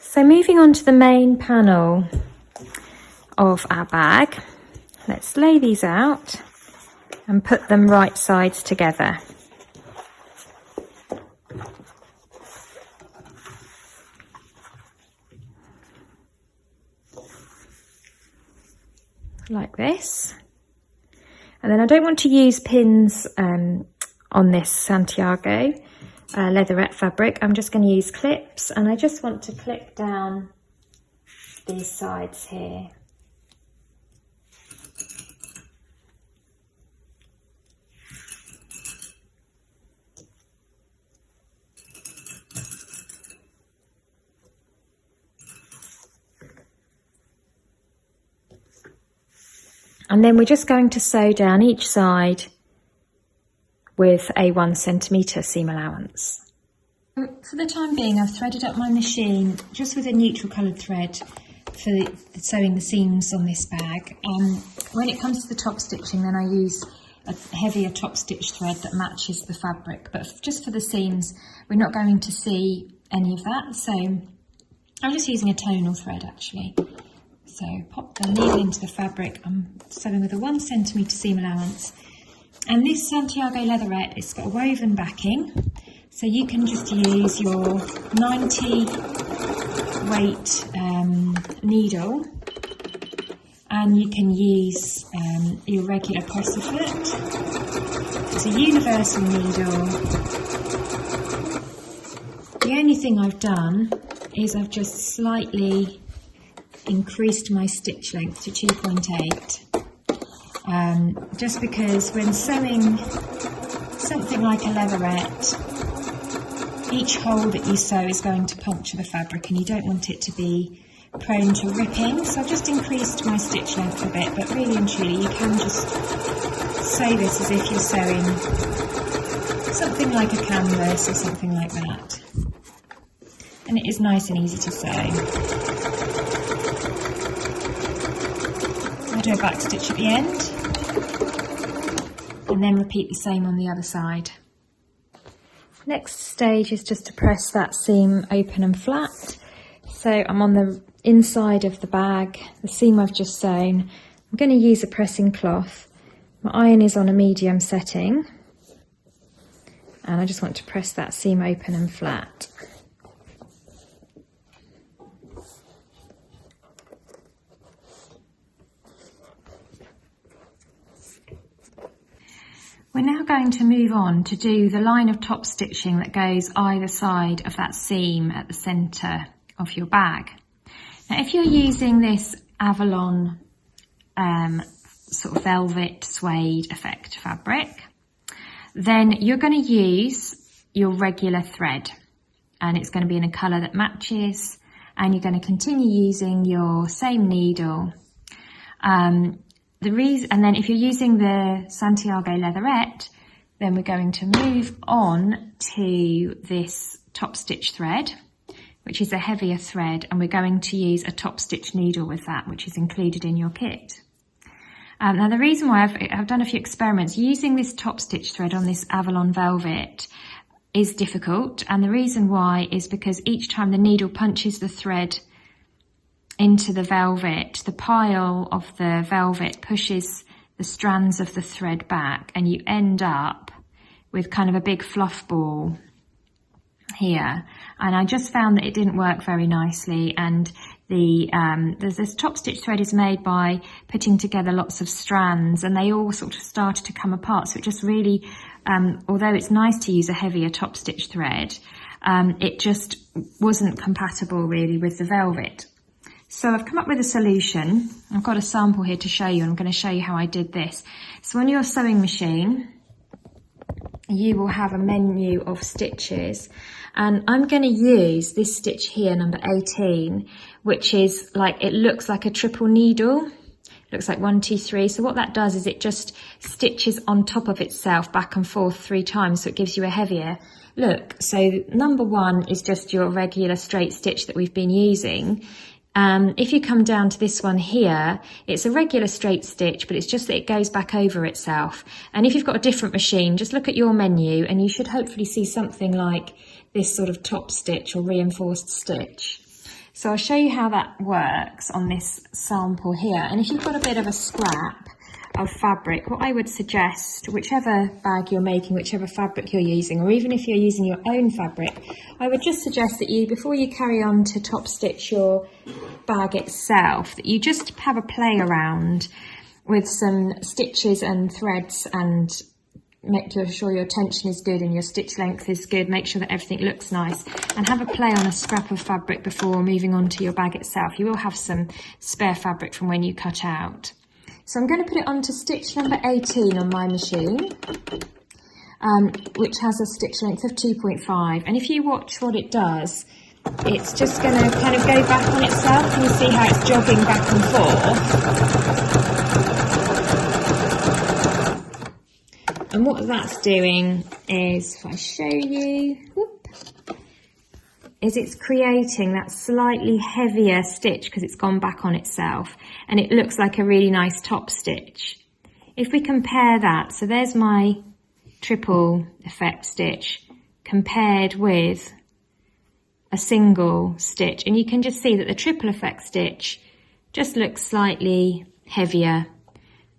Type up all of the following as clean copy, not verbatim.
So moving on to the main panel of our bag, let's lay these out and put them right sides together. Like this. And then I don't want to use pins on this Santiago leatherette fabric. I'm just going to use clips, and I just want to clip down these sides here. And then we're just going to sew down each side with a 1 centimetre seam allowance. For the time being, I've threaded up my machine just with a neutral coloured thread for sewing the seams on this bag. When it comes to the top stitching, then I use a heavier top stitch thread that matches the fabric. But just for the seams, we're not going to see any of that. So I'm just using a tonal thread actually. So pop the needle into the fabric. I'm sewing with a 1 centimetre seam allowance. And this Santiago leatherette, it's got a woven backing. So you can just use your 90 weight needle, and you can use your regular presser foot. It's a universal needle. The only thing I've done is I've just slightly increased my stitch length to 2.8, just because when sewing something like a leatherette, each hole that you sew is going to puncture the fabric and you don't want it to be prone to ripping. So I've just increased my stitch length a bit, but really and truly you can just sew this as if you're sewing something like a canvas or something like that. And it is nice and easy to sew. I do a back stitch at the end and then repeat the same on the other side. Next stage is just to press that seam open and flat. So I'm on the inside of the bag, the seam I've just sewn. I'm going to use a pressing cloth. My iron is on a medium setting and I just want to press that seam open and flat. We're now going to move on to do the line of top stitching that goes either side of that seam at the centre of your bag. Now if you're using this Avalon sort of velvet suede effect fabric, then you're going to use your regular thread and it's going to be in a colour that matches, and you're going to continue using your same needle. And then if you're using the Santiago leatherette, then we're going to move on to this top stitch thread, which is a heavier thread, and we're going to use a top stitch needle with that, which is included in your kit. Now the reason why I've done a few experiments using this top stitch thread on this Avalon velvet is difficult, and the reason why is because each time the needle punches the thread into the velvet, the pile of the velvet pushes the strands of the thread back and you end up with kind of a big fluff ball here. And I just found that it didn't work very nicely, and this top stitch thread is made by putting together lots of strands and they all sort of started to come apart. So it just really, although it's nice to use a heavier top stitch thread, it just wasn't compatible really with the velvet. So I've come up with a solution. I've got a sample here to show you. I'm going to show you how I did this. So on your sewing machine, you will have a menu of stitches, and I'm going to use this stitch here, number 18, which is like, it looks like a triple needle. It looks like 1, 2, 3. So what that does is it just stitches on top of itself back and forth 3 times. So it gives you a heavier look. So number 1 is just your regular straight stitch that we've been using. If you come down to this one here, it's a regular straight stitch, but it's just that it goes back over itself. And if you've got a different machine, just look at your menu and you should hopefully see something like this sort of top stitch or reinforced stitch. So I'll show you how that works on this sample here. And if you've got a bit of a scrap of fabric, what I would suggest, whichever bag you're making, whichever fabric you're using, or even if you're using your own fabric, I would just suggest that you, before you carry on to top stitch your bag itself, that you just have a play around with some stitches and threads and make sure your tension is good and your stitch length is good. Make sure that everything looks nice, and have a play on a scrap of fabric before moving on to your bag itself. You will have some spare fabric from when you cut out. So I'm going to put it onto stitch number 18 on my machine, which has a stitch length of 2.5. And if you watch what it does, it's just going to kind of go back on itself. Can you see how it's jogging back and forth? And what that's doing is, if I show you, is it's creating that slightly heavier stitch because it's gone back on itself, and it looks like a really nice top stitch. If we compare that, so there's my triple effect stitch compared with a single stitch, and you can just see that the triple effect stitch just looks slightly heavier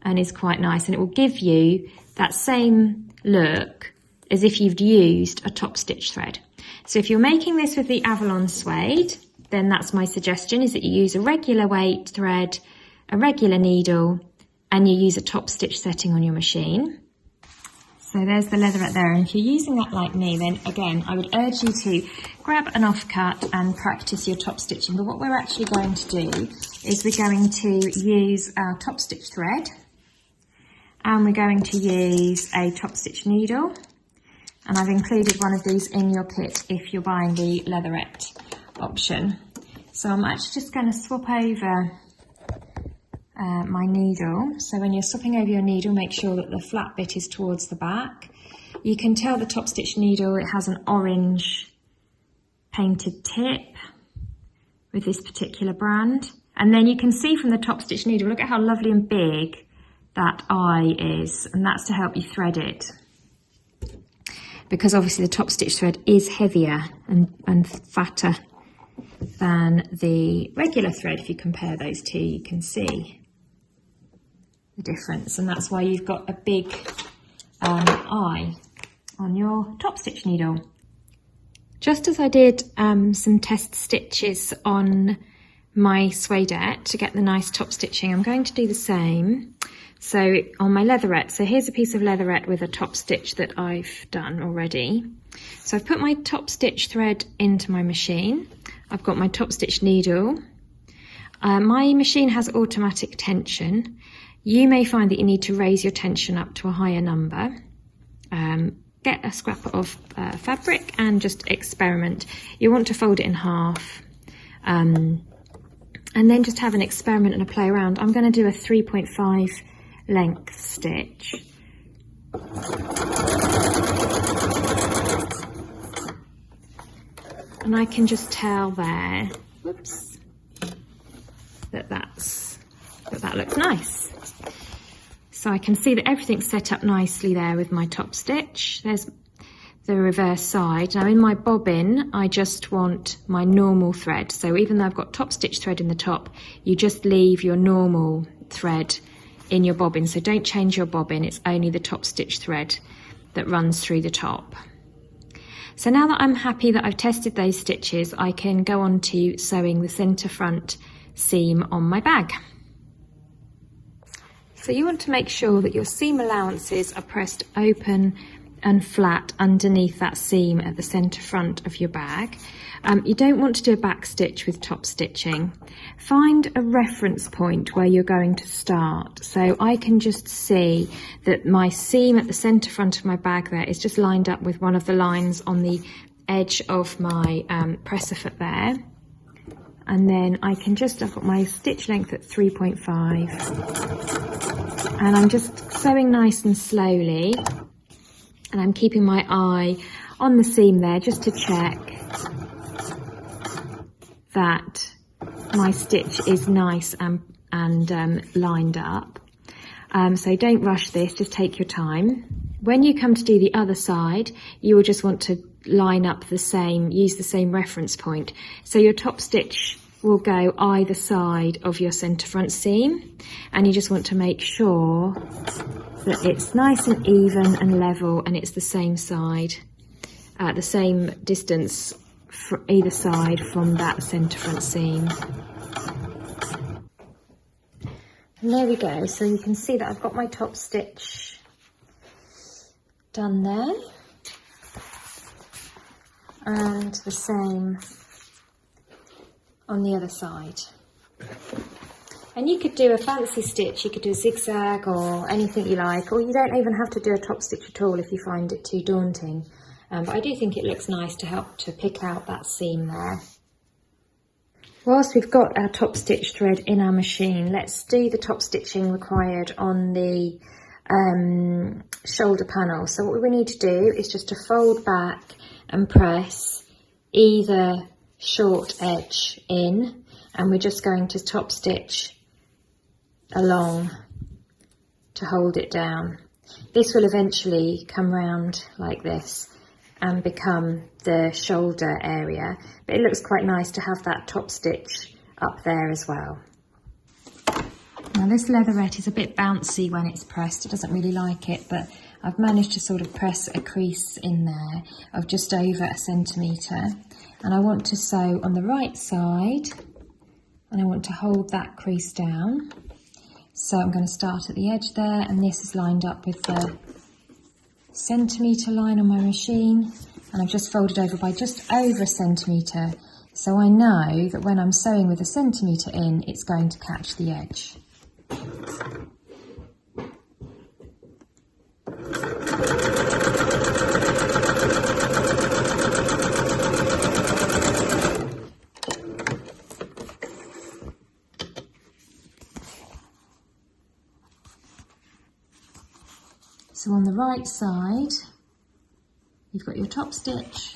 and is quite nice, and it will give you that same look as if you'd used a top stitch thread. So if you're making this with the Avalon suede, then that's my suggestion, is that you use a regular weight thread, a regular needle, and you use a top stitch setting on your machine. So there's the leatherette there, and if you're using that like me, then again, I would urge you to grab an offcut and practice your top stitching. But what we're actually going to do is we're going to use our top stitch thread, and we're going to use a top stitch needle. And I've included one of these in your kit if you're buying the leatherette option. So I'm actually just going to swap over my needle. So when you're swapping over your needle, make sure that the flat bit is towards the back. You can tell the top stitch needle, it has an orange painted tip with this particular brand. And then you can see from the top stitch needle, look at how lovely and big that eye is, and that's to help you thread it. Because obviously the top stitch thread is heavier and fatter than the regular thread. If you compare those two, you can see the difference, and that's why you've got a big eye on your top stitch needle. Just as I did some test stitches on my suedette to get the nice top stitching, I'm going to do the same. So on my leatherette, so here's a piece of leatherette with a top stitch that I've done already. So I've put my top stitch thread into my machine. I've got my top stitch needle. My machine has automatic tension. You may find that you need to raise your tension up to a higher number. Get a scrap of fabric and just experiment. You want to fold it in half. And then just have an experiment and a play around. I'm going to do a 3.5 length stitch. And I can just tell there, whoops, that looks nice. So I can see that everything's set up nicely there with my top stitch. There's the reverse side. Now in my bobbin, I just want my normal thread. So even though I've got top stitch thread in the top, you just leave your normal thread in your bobbin. So don't change your bobbin, it's only the top stitch thread that runs through the top. So now that I'm happy that I've tested those stitches, I can go on to sewing the centre front seam on my bag. So you want to make sure that your seam allowances are pressed open and flat underneath that seam at the centre front of your bag. You don't want to do a back stitch with top stitching. Find a reference point where you're going to start. So I can just see that my seam at the centre front of my bag there is just lined up with one of the lines on the edge of my presser foot there. And then I can just, I've got my stitch length at 3.5 and I'm just sewing nice and slowly, and I'm keeping my eye on the seam there just to check that my stitch is nice and lined up. So don't rush this, just take your time. When you come to do the other side, you will just want to line up the same, use the same reference point. So your top stitch will go either side of your centre front seam, and you just want to make sure that it's nice and even and level, and it's the same side, the same distance for either side from that centre front seam. And there we go, so you can see that I've got my top stitch done there, and the same on the other side. And you could do a fancy stitch, you could do a zigzag or anything you like, or you don't even have to do a top stitch at all if you find it too daunting. But I do think it looks nice to help to pick out that seam there. Whilst we've got our top stitch thread in our machine, let's do the top stitching required on the shoulder panel. So what we need to do is just to fold back and press either short edge in, and we're just going to top stitch along to hold it down. This will eventually come round like this and become the shoulder area, but it looks quite nice to have that top stitch up there as well. Now this leatherette is a bit bouncy when it's pressed, it doesn't really like it, but I've managed to sort of press a crease in there of just over 1 centimetre, and I want to sew on the right side, and I want to hold that crease down. So I'm going to start at the edge there, and this is lined up with the centimetre line on my machine, and I've just folded over by just over 1 centimetre, so I know that when I'm sewing with 1 centimetre in, it's going to catch the edge. So on the right side, you've got your top stitch,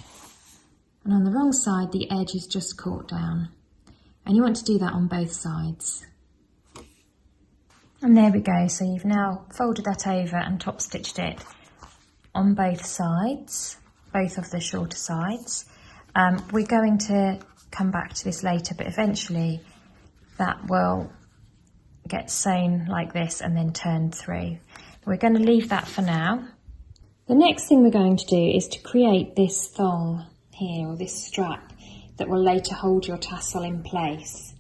and on the wrong side, the edge is just caught down. And you want to do that on both sides. And there we go, so you've now folded that over and top stitched it on both sides, both of the shorter sides. We're going to come back to this later, but eventually that will get sewn like this and then turned through. We're going to leave that for now. The next thing we're going to do is to create this thong here, or this strap, that will later hold your tassel in place.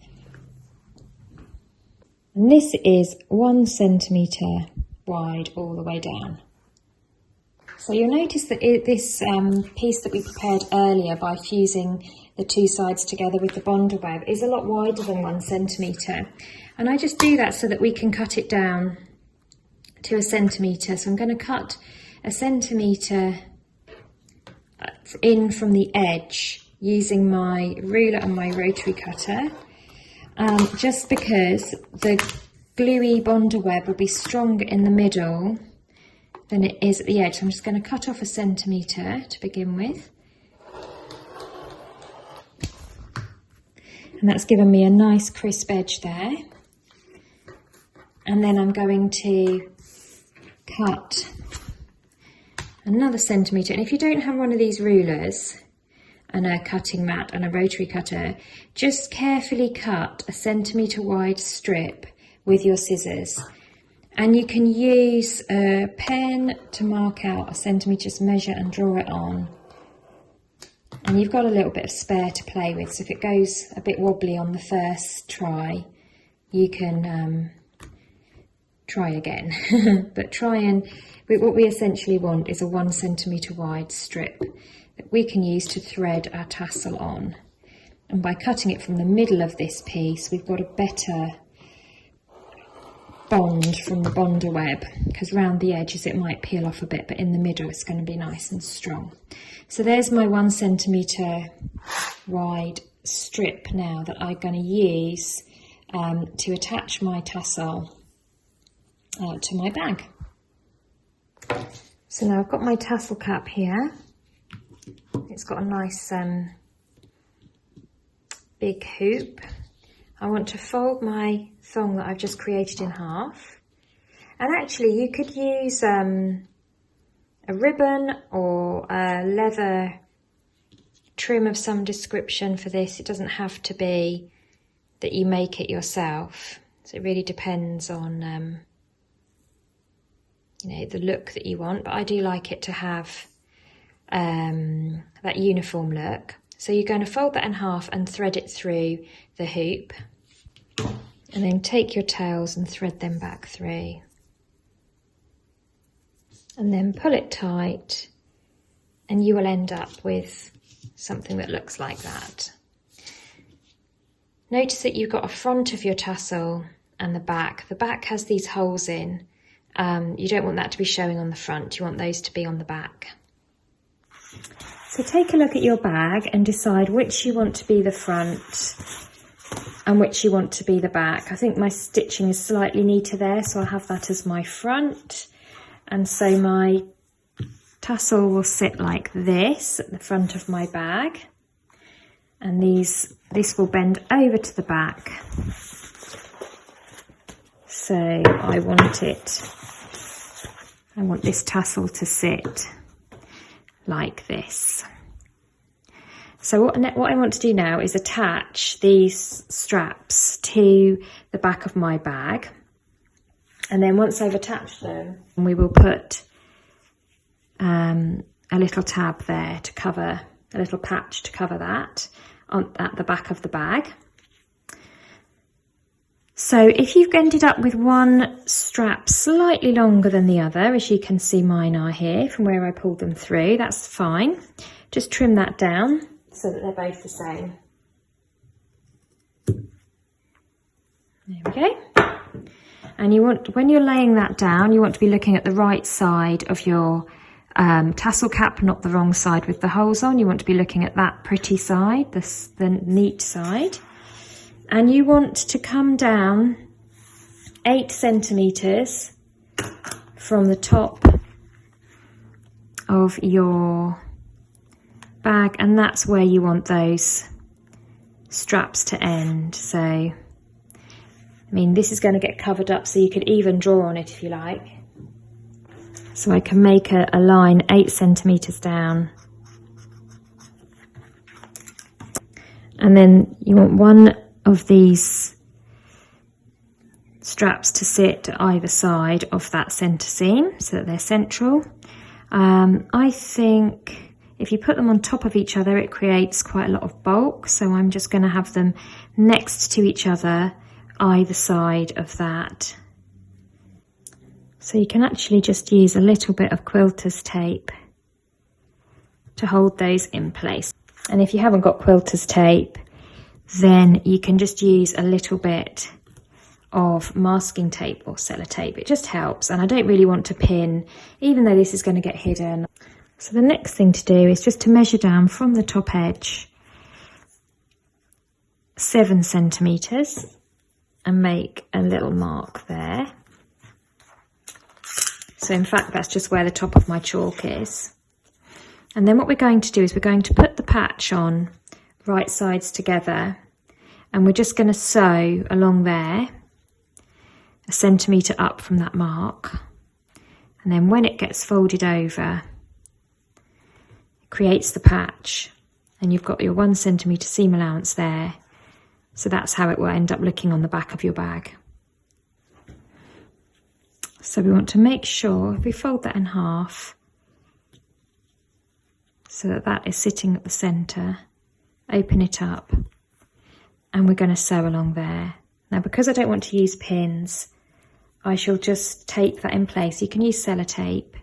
And this is 1 centimetre wide all the way down. So you'll notice that this piece that we prepared earlier by fusing the two sides together with the bonder web is a lot wider than 1 centimetre. And I just do that so that we can cut it down to 1 centimetre. So I'm going to cut 1 centimetre in from the edge using my ruler and my rotary cutter, just because the gluey bonder web will be stronger in the middle than it is at the edge. So I'm just going to cut off 1 centimetre to begin with, and that's given me a nice crisp edge there. And then I'm going to cut another centimetre, and if you don't have one of these rulers and a cutting mat and a rotary cutter, just carefully cut 1 centimetre wide strip with your scissors, and you can use a pen to mark out 1 centimetre, just measure and draw it on, and you've got a little bit of spare to play with, so if it goes a bit wobbly on the first try, you can try again. But what we essentially want is a 1 centimetre wide strip that we can use to thread our tassel on. And by cutting it from the middle of this piece, we've got a better bond from the bonder web, because round the edges it might peel off a bit, but in the middle it's going to be nice and strong. So there's my 1 centimetre wide strip now that I'm going to use to attach my tassel to my bag. So now I've got my tassel cap here. It's got a nice big hoop. I want to fold my thong that I've just created in half. And actually you could use a ribbon or a leather trim of some description for this. It doesn't have to be that you make it yourself. So it really depends on, you know, the look that you want, but I do like it to have that uniform look. So you're going to fold that in half and thread it through the hoop, and then take your tails and thread them back through, and then pull it tight, and you will end up with something that looks like that. Notice that you've got a front of your tassel and the back. The back has these holes in. You don't want that to be showing on the front, you want those to be on the back. So take a look at your bag and decide which you want to be the front and which you want to be the back. I think my stitching is slightly neater there, so I'll have that as my front. And so my tassel will sit like this at the front of my bag. And this will bend over to the back. So I want this tassel to sit like this. So what I want to do now is attach these straps to the back of my bag. And then once I've attached them, we will put a little tab there to cover, a little patch to cover that at the back of the bag. So if you've ended up with one strap slightly longer than the other, as you can see mine are here from where I pulled them through, that's fine. Just trim that down so that they're both the same. There we go. And you want, when you're laying that down, you want to be looking at the right side of your tassel cap, not the wrong side with the holes on. You want to be looking at that pretty side, the neat side. And you want to come down 8 centimetres from the top of your bag, and that's where you want those straps to end. So, I mean, this is going to get covered up, so you could even draw on it if you like. So I can make a line 8 centimetres down. And then you want one of these straps to sit to either side of that centre seam so that they're central. I think if you put them on top of each other, it creates quite a lot of bulk. So I'm just going to have them next to each other, either side of that. So you can actually just use a little bit of quilter's tape to hold those in place. And if you haven't got quilter's tape, then you can just use a little bit of masking tape or sellotape. It just helps, and I don't really want to pin, even though this is going to get hidden. So the next thing to do is just to measure down from the top edge 7 centimetres and make a little mark there. So in fact, that's just where the top of my chalk is. And then what we're going to do is we're going to put the patch on right sides together, and we're just going to sew along there 1 centimetre up from that mark. And then when it gets folded over, it creates the patch, and you've got your 1 centimetre seam allowance there. So that's how it will end up looking on the back of your bag. So we want to make sure, if we fold that in half, so that that is sitting at the centre, open it up, and we're going to sew along there. Now, because I don't want to use pins, I shall just tape that in place. You can use sellotape.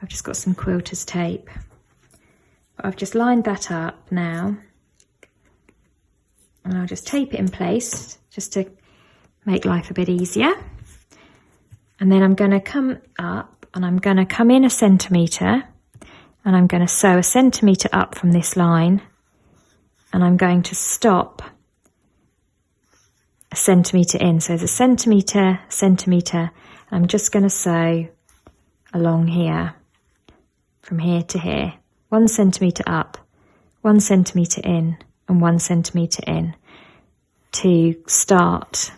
I've just got some quilter's tape. But I've just lined that up now, and I'll just tape it in place just to make life a bit easier. And then I'm going to come up, and I'm going to come in 1 centimetre, and I'm going to sew 1 centimetre up from this line, and I'm going to stop 1 centimetre in. So there's 1 centimetre, centimetre, and I'm just going to sew along here, from here to here. 1 centimetre up, 1 centimetre in, and 1 centimetre in to start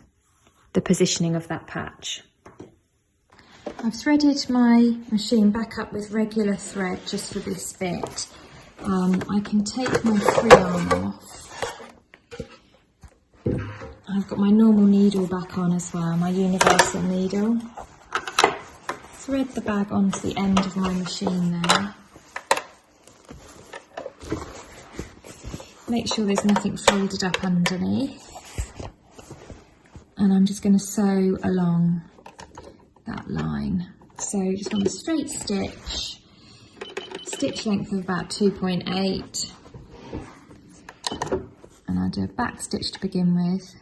the positioning of that patch. I've threaded my machine back up with regular thread just for this bit. I can take my free arm off I've got my normal needle back on as well, my universal needle. Thread the bag onto the end of my machine there. Make sure there's nothing folded up underneath. And I'm just going to sew along that line. So just on a straight stitch, stitch length of about 2.8. And I'll do a back stitch to begin with.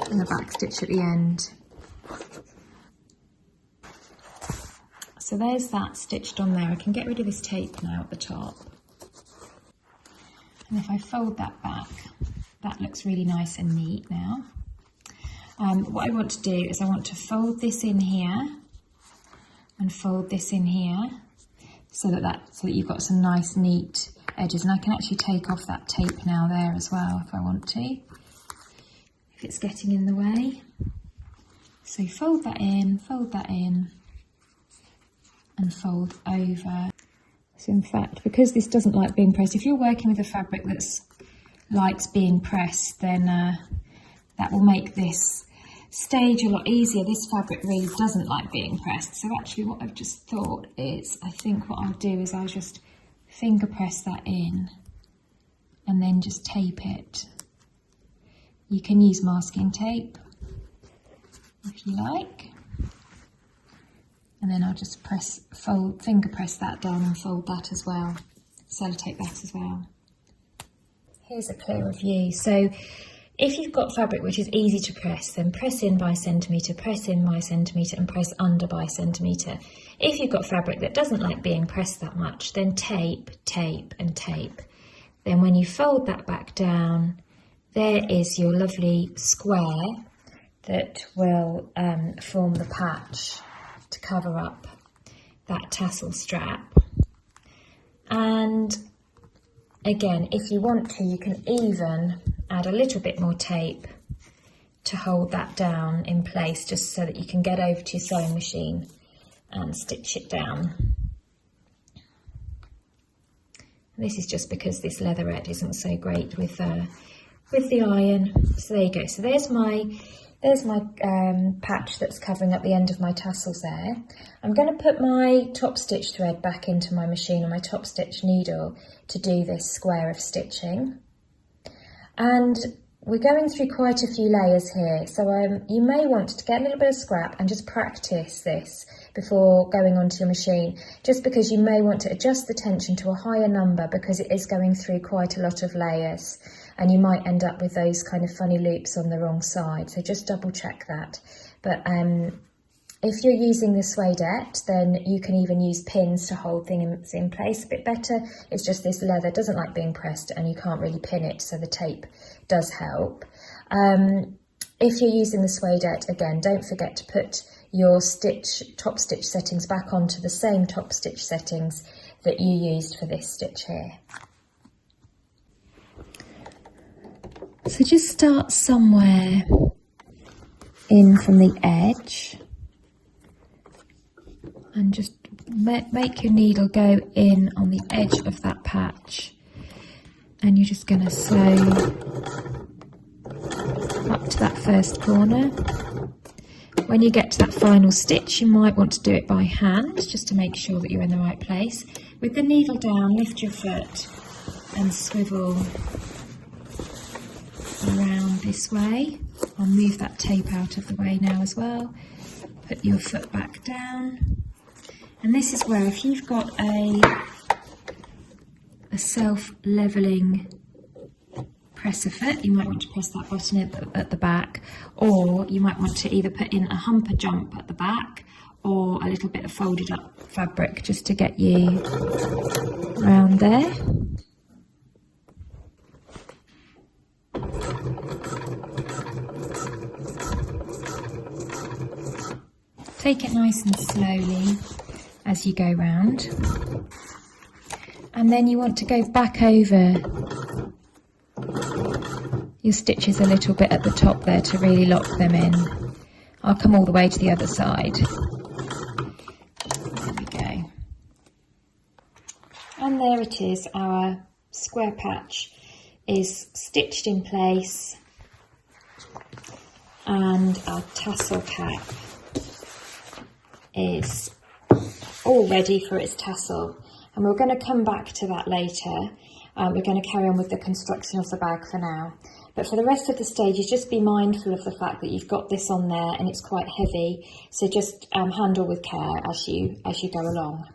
And a back stitch at the end. So there's that stitched on there. I can get rid of this tape now at the top. And if I fold that back, that looks really nice and neat now. What I want to do is I want to fold this in here and fold this in here so that you've got some nice neat edges. And I can actually take off that tape now there as well if I want to, if it's getting in the way. So fold that in, and fold over. So in fact, because this doesn't like being pressed, if you're working with a fabric that likes being pressed, then that will make this stage a lot easier. This fabric really doesn't like being pressed. So actually what I've just thought is, I think what I'll do is I'll just finger press that in and then just tape it. You can use masking tape if you like. And then I'll just finger press that down and fold that as well. Sellotape that as well. Here's a clearer view. So if you've got fabric which is easy to press, then press in by centimetre, press in by centimetre, and press under by centimetre. If you've got fabric that doesn't like being pressed that much, then tape, tape, and tape. Then when you fold that back down, there is your lovely square that will form the patch to cover up that tassel strap. And again, if you want to, you can even add a little bit more tape to hold that down in place, just so that you can get over to your sewing machine and stitch it down. This is just because this leatherette isn't so great with the iron. So there you go. So there's my patch that's covering up the end of my tassels there. I'm going to put my top stitch thread back into my machine on my top stitch needle to do this square of stitching. And we're going through quite a few layers here, so you may want to get a little bit of scrap and just practice this before going onto your machine, just because you may want to adjust the tension to a higher number because it is going through quite a lot of layers, and you might end up with those kind of funny loops on the wrong side, so just double check that. But if you're using the suedette, then you can even use pins to hold things in place a bit better. It's just this leather doesn't like being pressed and you can't really pin it, so the tape does help. If you're using the suedette, again, don't forget to put your top stitch settings back onto the same top stitch settings that you used for this stitch here. So just start somewhere in from the edge and just make your needle go in on the edge of that patch, and you're just going to sew up to that first corner. When you get to that final stitch, you might want to do it by hand just to make sure that you're in the right place. With the needle down, lift your foot and swivel around this way. I'll move that tape out of the way now as well. Put your foot back down. And this is where, if you've got a self-levelling presser foot, you might want to press that button at the back, or you might want to either put in a humper jump at the back or a little bit of folded up fabric just to get you around there. Take it nice and slowly as you go round, and then you want to go back over your stitches a little bit at the top there to really lock them in. I'll come all the way to the other side. There we go. And there it is, our square patch is stitched in place and our tassel cap is all ready for its tassel. And we're going to come back to that later. We're going to carry on with the construction of the bag for now. But for the rest of the stages, just be mindful of the fact that you've got this on there and it's quite heavy. So just handle with care as you go along.